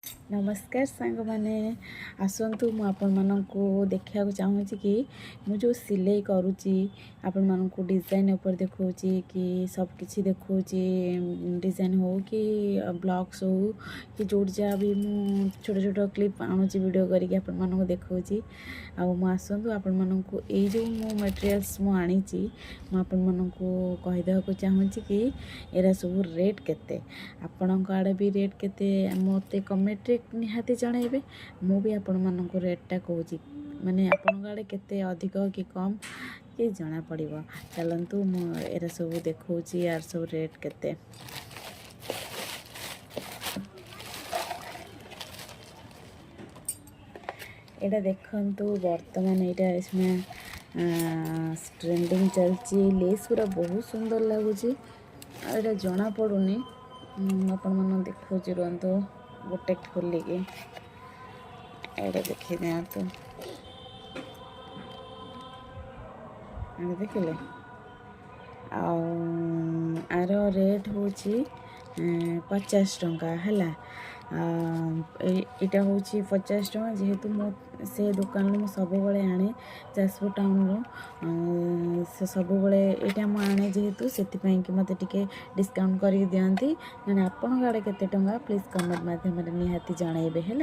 नमस्कार सांग माने आसतु मु आपण मानकु देखिया चाहूँगी कि मु जो सिलाई करुच्ची आपण मानकु डिजाइन ऊपर देखौची कि सब किछि देखौची डिजाइन हो कि ब्लॉग्स हो कि जोड़ जा भी मु छोट छोट क्लिप आणुची वीडियो करके आपण मानकु देखौची आ मु आसतु आपण मानकु ए जो मु मटेरियल्स मु आनीची मु आपण मानकु कहि देबा चाहूँगी कि एरा सब रेट केते आपणक आड़े भी रेट केते मते कमेंट निहाती जनइबे मु भी आपण मानक रेटा कहूँ माने आपण आड़े केते अधिक कि कम कि जना पड़िबो चलंतु मु एरा सब देखौची यार सब रेट केते एटा देखंतु वर्तमान एटा इसमें ट्रेंडिंग चलची लेस पूरा बहुत सुंदर लगुची एटा जना पड़ुनी आपण मन देखौची रहंतु गोटे खोलिकी एटा देखि दियंतु देखिले आर रेट होची 50 टंका है यहाँ हूँ 50 टंका जेहेतु मो से दुकान मु सब बड़े आने जाजपुर टाउन रो से सब बड़े यहाँ मुझे आने जेहेतु से मत टे डिस्काउंट कर दिखती ना आपण आड़े केते टंका प्लीज कमेंट माध्यम निहाती जनइबे है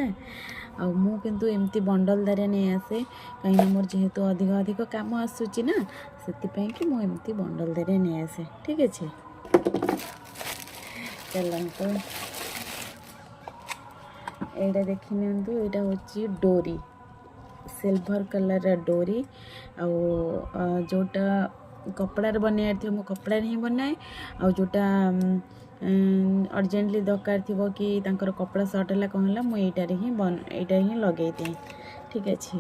मु किंतु एमती बंडल दारे नहीं आसे कहीं मोर जेहेतु अधिक अधिक काम आसूची ना से कि मु एमती बंडल दारे नहीं आसे ठीक अच्छे चलते एटा देखी नियंतु एटा होची डोरी सिल्वर कलर डोरी आ जोटा कपड़ा बनाए थे मो कपड़ा ही बनाए आ जोटा अर्जेंटली दरकार थी कि तांकर कपड़ा सर्ट है कौन है मुझे ही लगे दिए ठीक अच्छे